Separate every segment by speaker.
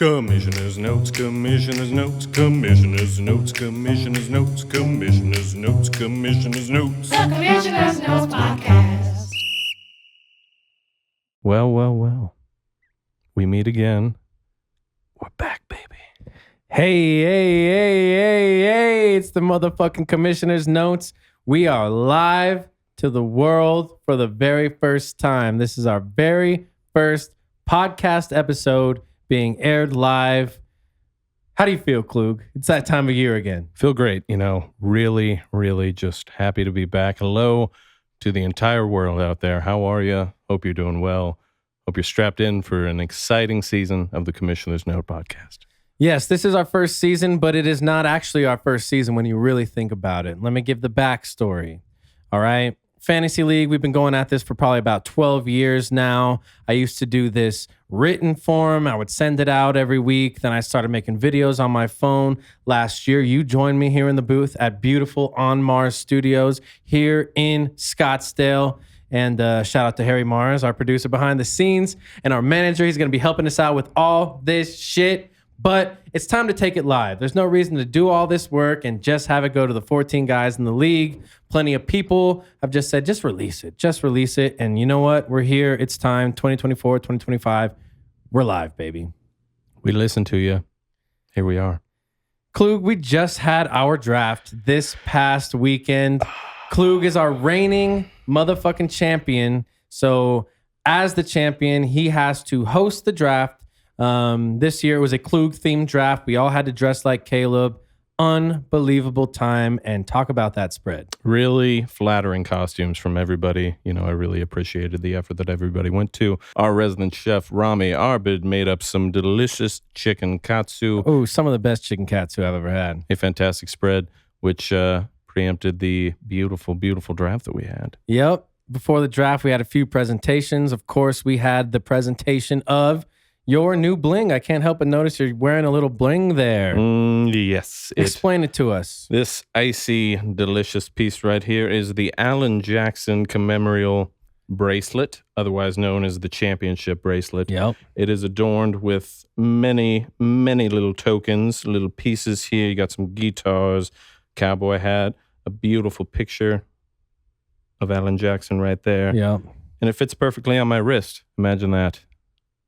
Speaker 1: Commissioner's notes, commissioner's notes, commissioner's notes, commissioner's notes, commissioner's notes, commissioner's notes.
Speaker 2: The Commissioner's Notes Podcast.
Speaker 1: Well. We meet again. We're back, baby.
Speaker 3: Hey, it's the motherfucking Commissioner's Notes. We are live to the world for the very first time. This is our very first podcast episode being aired live. How do you feel, Klug? It's that time of year again.
Speaker 1: Feel great, really just happy to be back. Hello to the entire world out there. How are you? Hope you're doing well. Hope you're strapped in for an exciting season of the Commissioner's Note podcast.
Speaker 3: Yes, this is our first season, but it is not actually our first season when you really think about it. Let me give the backstory. All right. Fantasy League, we've been going at this for probably about 12 years now. I used to do this written form. I would send it out every week. Then I started making videos on my phone. Last year, you joined me here in the booth at beautiful On Mars Studios here in Scottsdale. And shout out to Harry Mars, our producer behind the scenes, and our manager. He's going to be helping us out with all this shit. But it's time to take it live. There's no reason to do all this work and just have it go to the 14 guys in the league. Plenty of people have just said, just release it. Just release it. And you know what? We're here. It's time. 2024, 2025. We're live, baby.
Speaker 1: We listened to you. Here we are.
Speaker 3: Klug, we just had our draft this past weekend. Klug is our reigning motherfucking champion. So as the champion, he has to host the draft. This year it was a Klug themed draft. We all had to dress like Caleb. Unbelievable time, and talk about that spread.
Speaker 1: Really flattering costumes from everybody. I really appreciated the effort that everybody went to. Our resident chef, Ramie Arbid, made up some delicious chicken katsu.
Speaker 3: Oh, some of the best chicken katsu I've ever had.
Speaker 1: A fantastic spread, which preempted the beautiful, beautiful draft that we had.
Speaker 3: Yep. Before the draft, we had a few presentations. Of course, we had the presentation of your new bling. I can't help but notice you're wearing a little bling there.
Speaker 1: Yes.
Speaker 3: Explain it to us.
Speaker 1: This icy, delicious piece right here is the Alan Jackson Championship Bracelet, otherwise known as the Championship Bracelet.
Speaker 3: Yep.
Speaker 1: It is adorned with many, many little tokens, little pieces here. You got some guitars, cowboy hat, a beautiful picture of Alan Jackson right there.
Speaker 3: Yep.
Speaker 1: And it fits perfectly on my wrist. Imagine that.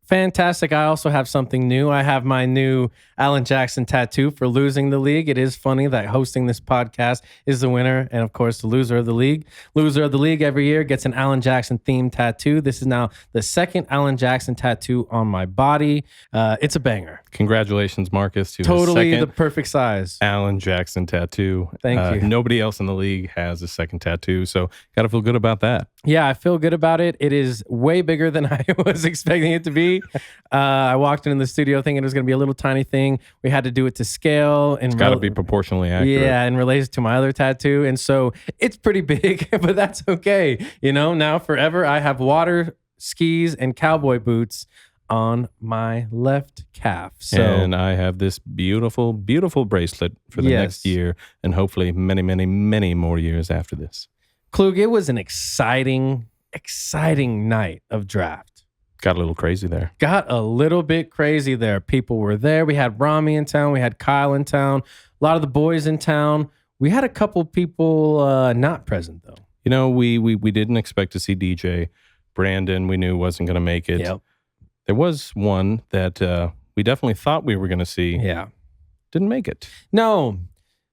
Speaker 3: Fantastic. I also have something new. I have my new Alan Jackson tattoo for losing the league. It is funny that hosting this podcast is the winner and, of course, the loser of the league. Loser of the league every year gets an Alan Jackson themed tattoo. This is now the second Alan Jackson tattoo on my body. It's a banger.
Speaker 1: Congratulations, Marcus. To
Speaker 3: Totally
Speaker 1: the
Speaker 3: the perfect size.
Speaker 1: Alan Jackson tattoo.
Speaker 3: Thank you.
Speaker 1: Nobody else in the league has a second tattoo, so got to feel good about that.
Speaker 3: Yeah, I feel good about it. It is way bigger than I was expecting it to be. I walked into the studio thinking it was going to be a little tiny thing. We had to do it to scale.
Speaker 1: It's got to be proportionally accurate.
Speaker 3: Yeah, in relation to my other tattoo. And so it's pretty big, but that's okay. Now forever I have water skis and cowboy boots on my left calf.
Speaker 1: And I have this beautiful, beautiful bracelet for the next year and hopefully many, many, many more years after this.
Speaker 3: Klug, it was an exciting night of draft.
Speaker 1: Got a little crazy there.
Speaker 3: Got a little bit crazy there. People were there. We had Ramie in town. We had Kyle in town. A lot of the boys in town. We had a couple people not present, though.
Speaker 1: We didn't expect to see DJ. Brandon, we knew wasn't going to make it.
Speaker 3: Yep.
Speaker 1: There was one that we definitely thought we were going to see.
Speaker 3: Yeah.
Speaker 1: Didn't make it.
Speaker 3: No.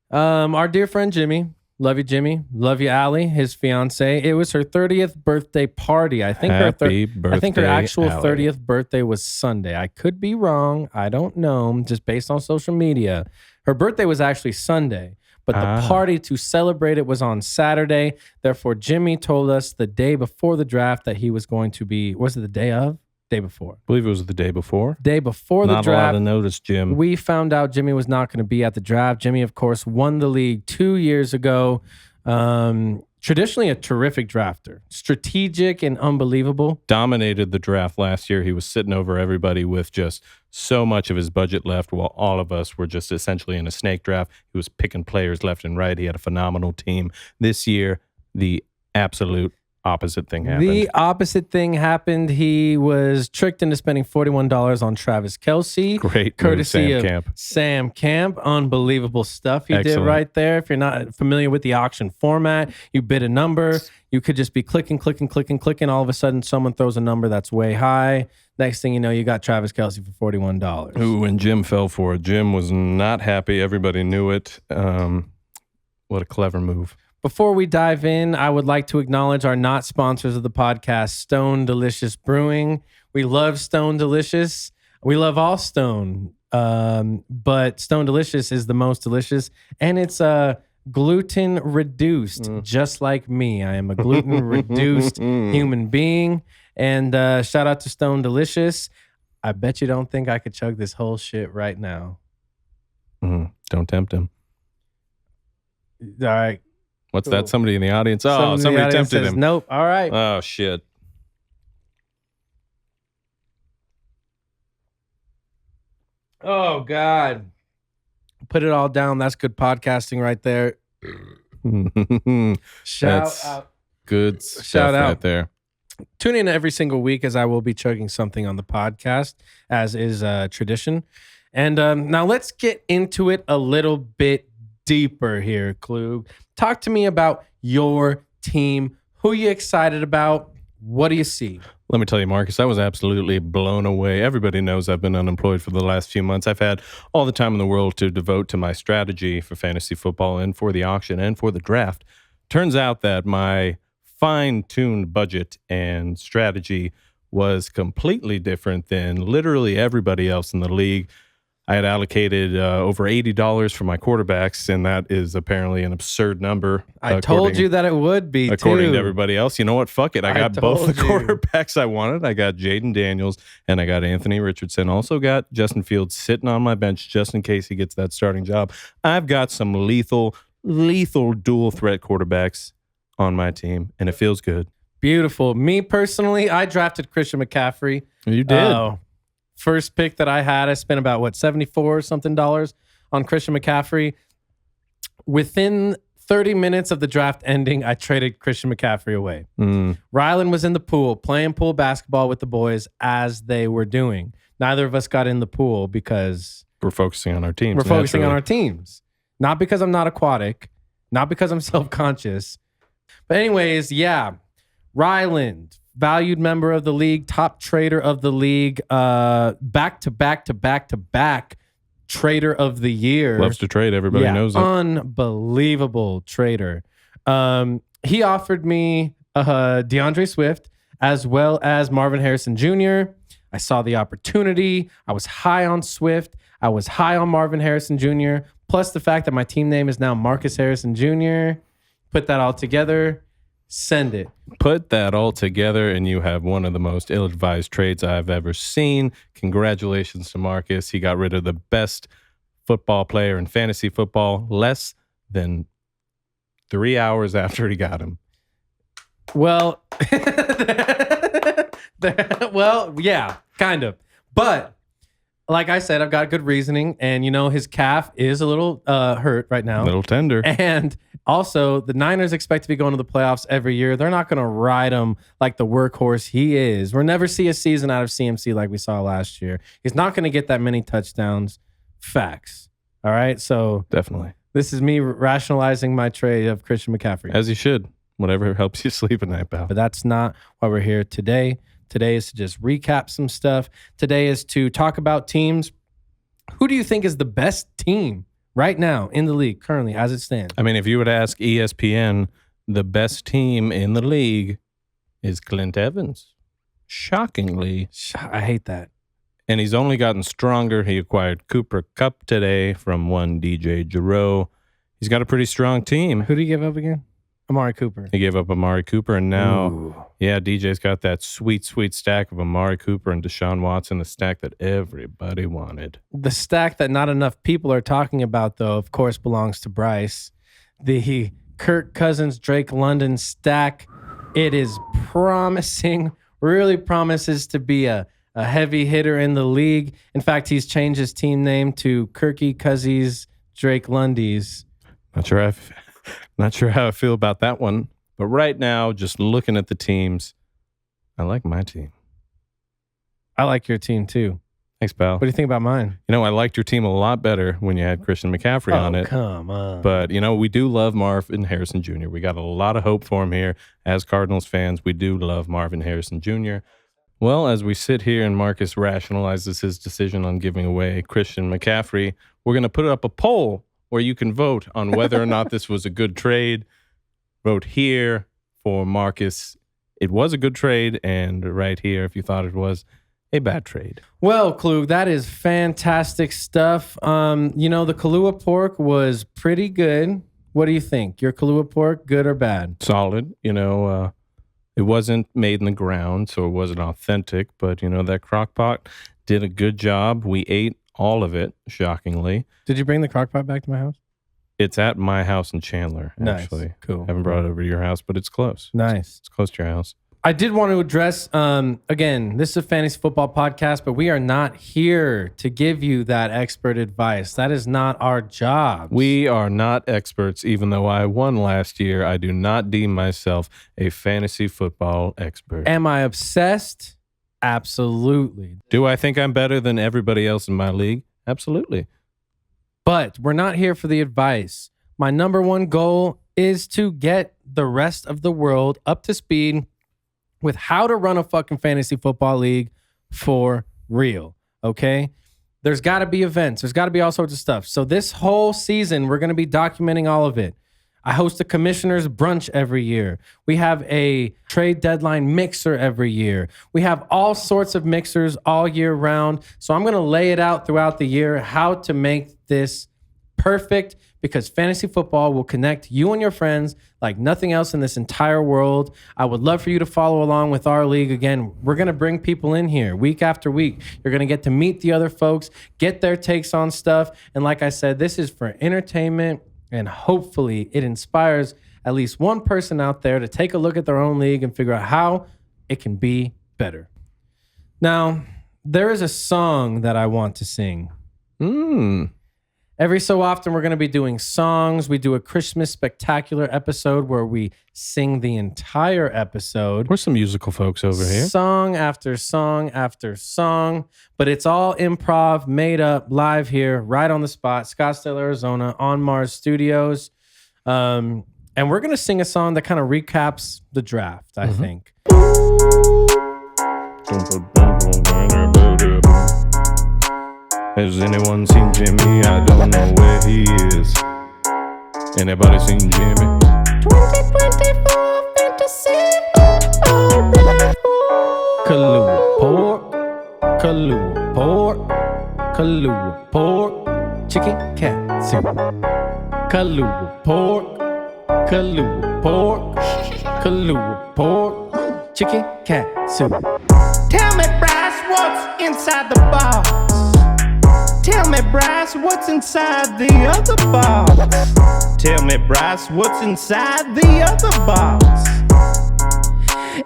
Speaker 3: Our dear friend Jimmy. Love you, Jimmy. Love you, Allie, his fiance. It was her 30th birthday party. I think
Speaker 1: Happy birthday,
Speaker 3: I think her actual
Speaker 1: Allie.
Speaker 3: 30th birthday was Sunday. I could be wrong. I don't know. Just based on social media. Her birthday was actually Sunday, but the party to celebrate it was on Saturday. Therefore, Jimmy told us the day before the draft that he was going to be, was it the day of? Day before.
Speaker 1: I believe it was the day before.
Speaker 3: Day before the draft.
Speaker 1: Not a lot of notice, Jim.
Speaker 3: We found out Jimmy was not going to be at the draft. Jimmy, of course, won the league 2 years ago. Traditionally a terrific drafter. Strategic and unbelievable.
Speaker 1: Dominated the draft last year. He was sitting over everybody with just so much of his budget left while all of us were just essentially in a snake draft. He was picking players left and right. He had a phenomenal team. This year, the absolute opposite thing happened.
Speaker 3: The opposite thing happened. He was tricked into spending $41 on Travis Kelce.
Speaker 1: Great
Speaker 3: courtesy
Speaker 1: move, Sam
Speaker 3: of
Speaker 1: Camp.
Speaker 3: Sam Camp. Unbelievable stuff he did
Speaker 1: Excellent.
Speaker 3: right there. If you're not familiar with the auction format, you bid a number. You could just be clicking. All of a sudden, someone throws a number that's way high. Next thing you know, you got Travis Kelce for $41.
Speaker 1: Ooh, and Jim fell for it. Jim was not happy. Everybody knew it. What a clever move.
Speaker 3: Before we dive in, I would like to acknowledge our not sponsors of the podcast, Stone Delicious Brewing. We love Stone Delicious. We love all Stone, but Stone Delicious is the most delicious, and it's gluten reduced, just like me. I am a gluten reduced human being, and shout out to Stone Delicious. I bet you don't think I could chug this whole shit right now.
Speaker 1: Don't tempt him.
Speaker 3: All right.
Speaker 1: What's that? Somebody in the audience? Oh, somebody tempted him.
Speaker 3: Nope. All right.
Speaker 1: Oh, shit.
Speaker 3: Oh, God. Put it all down. That's good podcasting right there. Shout
Speaker 1: That's
Speaker 3: out.
Speaker 1: good stuff
Speaker 3: Shout out.
Speaker 1: right there.
Speaker 3: Tune in every single week as I will be chugging something on the podcast, as is tradition. And now let's get into it a little bit deeper here, Klug. Talk to me about your team. Who are you excited about? What do you see?
Speaker 1: Let me tell you, Marcus, I was absolutely blown away. Everybody knows I've been unemployed for the last few months. I've had all the time in the world to devote to my strategy for fantasy football and for the auction and for the draft. Turns out that my fine-tuned budget and strategy was completely different than literally everybody else in the league. I had allocated over $80 for my quarterbacks, and that is apparently an absurd number.
Speaker 3: I told you that it would be,
Speaker 1: according
Speaker 3: too.
Speaker 1: to everybody else. You know what? Fuck it. I got both the
Speaker 3: told you.
Speaker 1: quarterbacks I wanted. I got Jaden Daniels, and I got Anthony Richardson. Also got Justin Fields sitting on my bench just in case he gets that starting job. I've got some lethal dual threat quarterbacks on my team, and it feels good.
Speaker 3: Beautiful. Me personally, I drafted Christian McCaffrey.
Speaker 1: You did.
Speaker 3: First pick that I had, I spent about $74 or something on Christian McCaffrey. Within 30 minutes of the draft ending, I traded Christian McCaffrey away. Rylan was in the pool, playing pool basketball with the boys as they were doing. Neither of us got in the pool because
Speaker 1: we're focusing on our teams.
Speaker 3: We're focusing on our teams. Not because I'm not aquatic, not because I'm self-conscious. But anyways, yeah, Ryland, valued member of the league, top trader of the league, back to back trader of the year.
Speaker 1: Loves to trade. Everybody knows it.
Speaker 3: Unbelievable trader. He offered me DeAndre Swift as well as Marvin Harrison Jr. I saw the opportunity. I was high on Swift. I was high on Marvin Harrison Jr. Plus the fact that my team name is now Marcus Harrison Jr. Put that all together. Send it.
Speaker 1: Put that all together, and you have one of the most ill-advised trades I've ever seen. Congratulations to Marcus. He got rid of the best football player in fantasy football less than 3 hours after he got him.
Speaker 3: Well, well, yeah, kind of. But like I said, I've got good reasoning, and his calf is a little hurt right now.
Speaker 1: A little tender.
Speaker 3: And also, the Niners expect to be going to the playoffs every year. They're not going to ride him like the workhorse he is. We'll never see a season out of CMC like we saw last year. He's not going to get that many touchdowns. Facts. All right? So
Speaker 1: definitely.
Speaker 3: This is me rationalizing my trade of Christian McCaffrey.
Speaker 1: As you should. Whatever helps you sleep at night, pal.
Speaker 3: But that's not why we're here today. Today is to just recap some stuff. Today is to talk about teams. Who do you think is the best team right now in the league currently as it stands?
Speaker 1: I mean, if you would ask ESPN, the best team in the league is Clint Evans. Shockingly.
Speaker 3: I hate that.
Speaker 1: And he's only gotten stronger. He acquired Cooper Kupp today from one DJ Giroux. He's got a pretty strong team.
Speaker 3: Who did he give up again? Amari Cooper.
Speaker 1: He gave up Amari Cooper, and now, DJ's got that sweet stack of Amari Cooper and Deshaun Watson, the stack that everybody wanted.
Speaker 3: The stack that not enough people are talking about, though, of course, belongs to Bryce. The Kirk Cousins, Drake London stack. It is promising, really promises to be a heavy hitter in the league. In fact, he's changed his team name to Kirky Cuzzies, Drake Lundy's.
Speaker 1: Not sure how I feel about that one. But right now, just looking at the teams, I like my team.
Speaker 3: I like your team too.
Speaker 1: Thanks, pal.
Speaker 3: What do you think about mine?
Speaker 1: You know, I liked your team a lot better when you had Christian McCaffrey on it.
Speaker 3: Come on.
Speaker 1: But, you know, we do love Marvin Harrison Jr. We got a lot of hope for him here. As Cardinals fans, we do love Marvin Harrison Jr. Well, as we sit here and Marcus rationalizes his decision on giving away Christian McCaffrey, we're going to put up a poll where you can vote on whether or not this was a good trade. Vote here for Marcus. It was a good trade, and right here if you thought it was a bad trade.
Speaker 3: Well, Klug, that is fantastic stuff. You know, the Kahlua pork was pretty good. What do you think? Your Kahlua pork, good or bad?
Speaker 1: Solid. You know, it wasn't made in the ground, so it wasn't authentic, but, you know, that crock pot did a good job. We ate all of it, shockingly.
Speaker 3: Did you bring the crock pot back to my house?
Speaker 1: It's at my house in Chandler,
Speaker 3: Nice.
Speaker 1: actually.
Speaker 3: Cool.
Speaker 1: Haven't brought it over to your house, but it's close.
Speaker 3: Nice.
Speaker 1: It's close to your house.
Speaker 3: I did want to address, again, this is a fantasy football podcast, but we are not here to give you that expert advice. That is not our job.
Speaker 1: We are not experts, even though I won last year. I do not deem myself a fantasy football expert.
Speaker 3: Am I obsessed? Absolutely.
Speaker 1: Do I think I'm better than everybody else in my league? Absolutely.
Speaker 3: But we're not here for the advice. My number one goal is to get the rest of the world up to speed with how to run a fucking fantasy football league for real, okay? There's got to be events. There's got to be all sorts of stuff. So this whole season, we're going to be documenting all of it. I host a commissioner's brunch every year. We have a trade deadline mixer every year. We have all sorts of mixers all year round. So I'm going to lay it out throughout the year how to make this perfect, because fantasy football will connect you and your friends like nothing else in this entire world. I would love for you to follow along with our league. Again, we're going to bring people in here week after week. You're going to get to meet the other folks, get their takes on stuff. And like I said, this is for entertainment, and hopefully it inspires at least one person out there to take a look at their own league and figure out how it can be better. Now, there is a song that I want to sing. Every so often, we're going to be doing songs. We do a Christmas spectacular episode where we sing the entire episode.
Speaker 1: We're some musical folks over here.
Speaker 3: Song after song after song. But it's all improv, made up, live here, right on the spot, Scottsdale, Arizona, on Mars Studios. And we're going to sing a song that kind of recaps the draft, I think.
Speaker 1: Has anyone seen Jimmy? I don't know where he is. Anybody seen Jimmy?
Speaker 2: 2024 fantasy football draft.
Speaker 3: Kahlua pork, Kahlua pork, Kahlua pork, chicken cat soup. Kahlua pork, Kahlua pork, Kahlua pork, chicken cat soup.
Speaker 2: Tell me, Bryce, what's inside the box? Tell me, Bryce, what's inside the other box? Tell me, Bryce, what's inside the other box?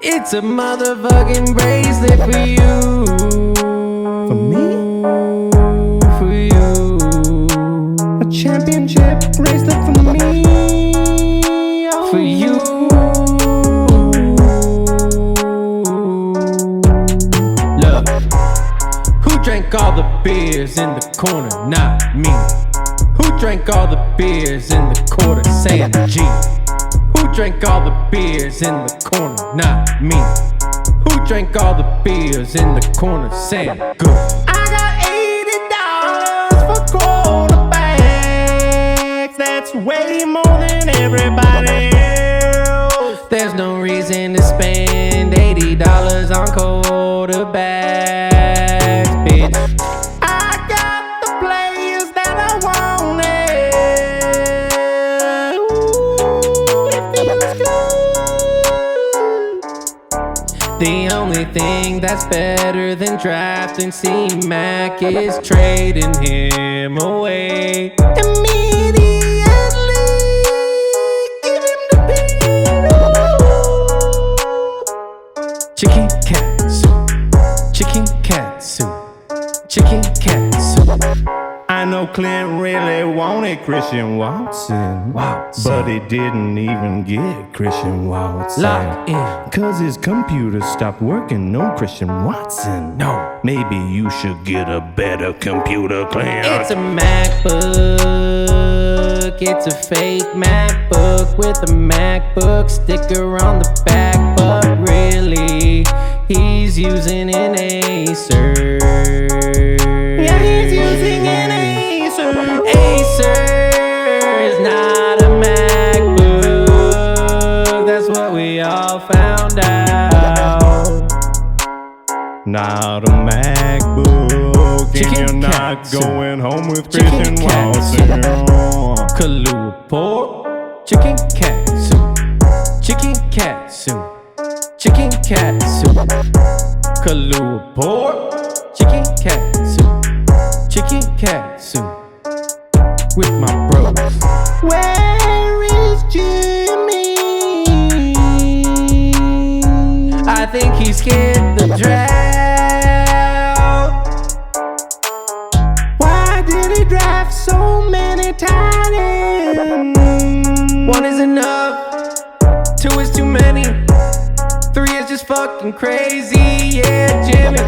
Speaker 3: It's a motherfucking bracelet for you.
Speaker 2: For me?
Speaker 3: For you.
Speaker 2: A championship bracelet for me. Oh.
Speaker 3: For you. Look, who drank all the beers in the corner? Not me. Who drank all the beers in the quarter? Saying G. Who drank all the beers in the corner? Not me. Who drank all the beers in the corner? Saying good.
Speaker 2: I got $80 for quarterbacks. That's way more than everybody else.
Speaker 3: There's no reason to spend $80 on quarterbacks, bitch.
Speaker 2: I got the players that I wanted. Ooh, it feels good.
Speaker 3: The only thing that's better than drafting C-Mac is trading him away.
Speaker 2: Immediately, give him the peanut.
Speaker 3: Chicken cat soup. Chicken cat soup. Chicken cat soup.
Speaker 2: I I know Clint really wanted Christian Watson, but he didn't even get Christian Watson.
Speaker 3: Lock in.
Speaker 2: Cause his computer stopped working on Christian Watson.
Speaker 3: No.
Speaker 2: Maybe you should get a better computer, Clint.
Speaker 3: It's a MacBook. It's a fake MacBook with a MacBook sticker on the back, but really, he's using an Acer.
Speaker 2: Yeah, he's using an Acer.
Speaker 3: Acer is not a MacBook. That's what we all found out.
Speaker 2: Not a MacBook.
Speaker 3: Chicken
Speaker 2: And you're not
Speaker 3: Katsu.
Speaker 2: going home with
Speaker 3: Chicken
Speaker 2: Christian
Speaker 3: Katsu.
Speaker 2: Watson.
Speaker 3: Kahlua pork, chicken cat soup, chicken cat soup, chicken cat soup. Kahlua pork, chicken cat soup, chicken cat soup. With my bros.
Speaker 2: Where is Jimmy?
Speaker 3: I think he skipped the draft.
Speaker 2: Why did he draft so many tight ends?
Speaker 3: One is enough, two is too many, three is just fucking crazy, yeah, Jimmy.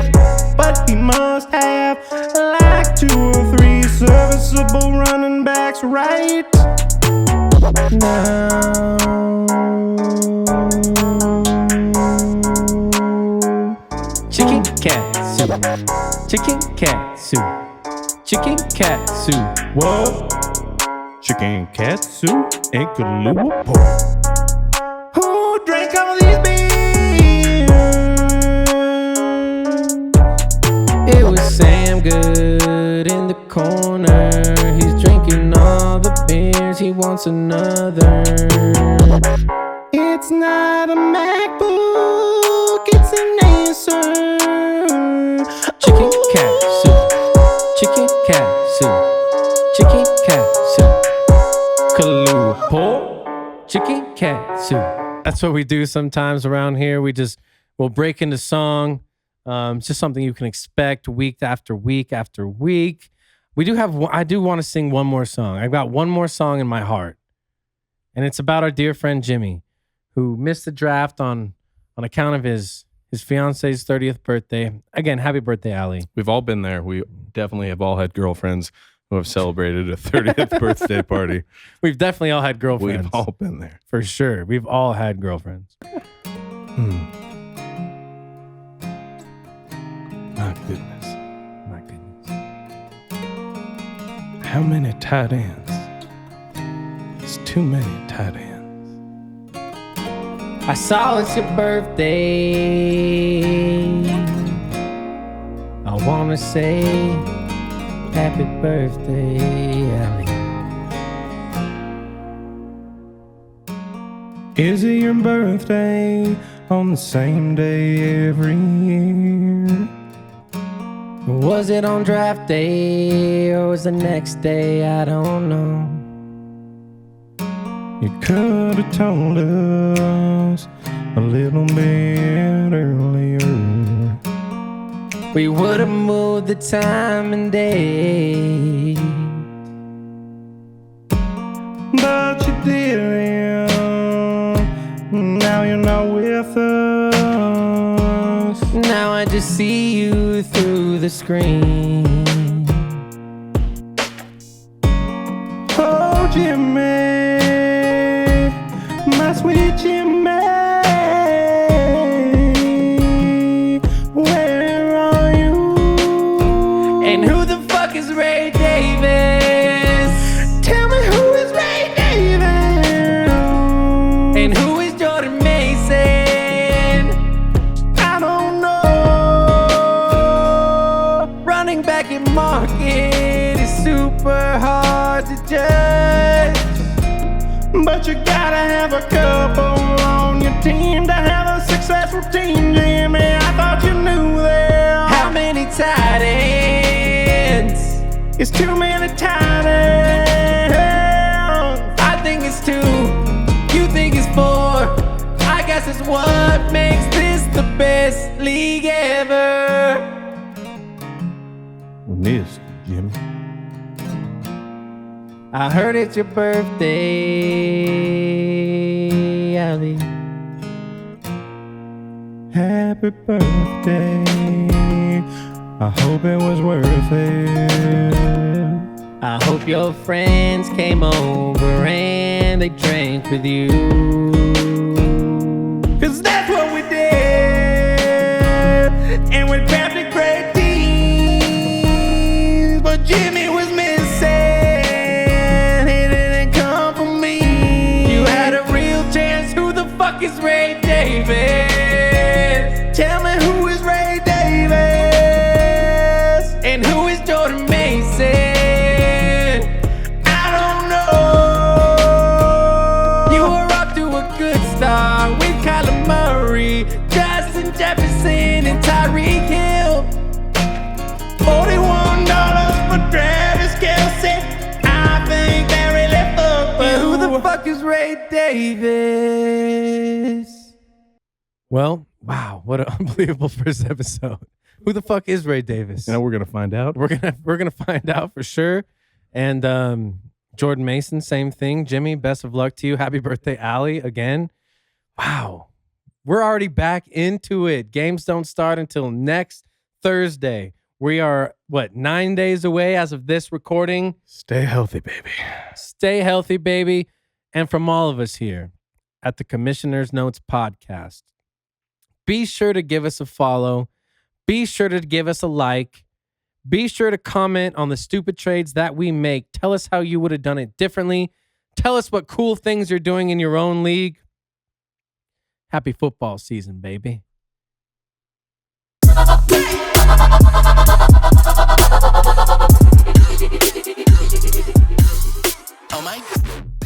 Speaker 2: But he must have like 2 or 3 serviceable running backs right now.
Speaker 3: Chicken cat soup, chicken cat soup, chicken cat soup.
Speaker 2: What? Chicken katsu and Kahlua pork. Who drank all these beers?
Speaker 3: It was Sam Good in the corner. He's drinking all the beers, he wants another.
Speaker 2: It's not a MacBook, it's an Acer.
Speaker 3: Chicken cat soup, chicken cat soup, chicken cat soup. Kahlua pork, chicken cat soup. That's what we do sometimes around here. We'll break into song. It's just something you can expect week after week after week. I do want to sing one more song. I've got one more song in my heart. And it's about our dear friend Jimmy, who missed the draft on account of his fiance's 30th birthday. Again, happy birthday, Allie.
Speaker 1: We've all been there. We definitely have all had girlfriends who have celebrated a 30th birthday party.
Speaker 3: We've definitely all had girlfriends.
Speaker 1: We've all been there.
Speaker 3: For sure. We've all had girlfriends.
Speaker 1: My goodness.
Speaker 3: My goodness.
Speaker 1: How many tight ends? It's too many tight ends.
Speaker 3: I saw it's your birthday. I want to say happy birthday, Allie.
Speaker 2: Is it your birthday on the same day every year?
Speaker 3: Was it on draft day or was the next day? I don't know.
Speaker 2: You could have told us a little bit earlier.
Speaker 3: We would have moved the time and date.
Speaker 2: But you didn't. Now you're not with us.
Speaker 3: Now I just see you through the screen.
Speaker 2: Oh, Jimmy, my sweet Jimmy, where are you?
Speaker 3: And who the fuck is Ray Davis?
Speaker 2: Tell me who is Ray Davis?
Speaker 3: And who is Jordan Mason?
Speaker 2: I don't know.
Speaker 3: Running back at market is super hard to judge.
Speaker 2: But you gotta have a couple on your team to have a successful team, Jimmy. I thought you knew that.
Speaker 3: How many tight ends?
Speaker 2: It's too many tight ends.
Speaker 3: I think it's 2. You think it's 4. I guess it's what makes this the best league ever.
Speaker 2: Miss Jimmy.
Speaker 3: I heard it's your birthday, Ali.
Speaker 2: Happy birthday. I hope it was worth it.
Speaker 3: I hope your friends came over and they drank with you.
Speaker 2: 'Cause that's what we did. And we crafted great teams. But Jimmy was missing. He didn't come for me.
Speaker 3: You had a real chance. Who the fuck is Ray Davis?
Speaker 2: Tell me who is Ray Davis?
Speaker 3: And who is Jordan Mason?
Speaker 2: I don't know.
Speaker 3: You were off to a good start with Kyler Murray, Justin Jefferson, and Tyreek Hill.
Speaker 2: $41 for Travis Kelce. I think they really fucked.
Speaker 3: But who the fuck is Ray Davis? Well, wow, what an unbelievable first episode. Who the fuck is Ray Davis?
Speaker 1: We're gonna find out.
Speaker 3: We're gonna find out for sure. And Jordan Mason, same thing. Jimmy, best of luck to you. Happy birthday, Allie, again. Wow. We're already back into it. Games don't start until next Thursday. We are, 9 days away as of this recording.
Speaker 1: Stay healthy, baby.
Speaker 3: Stay healthy, baby. And from all of us here at the Commissioner's Notes podcast, be sure to give us a follow. Be sure to give us a like. Be sure to comment on the stupid trades that we make. Tell us how you would have done it differently. Tell us what cool things you're doing in your own league. Happy football season, baby.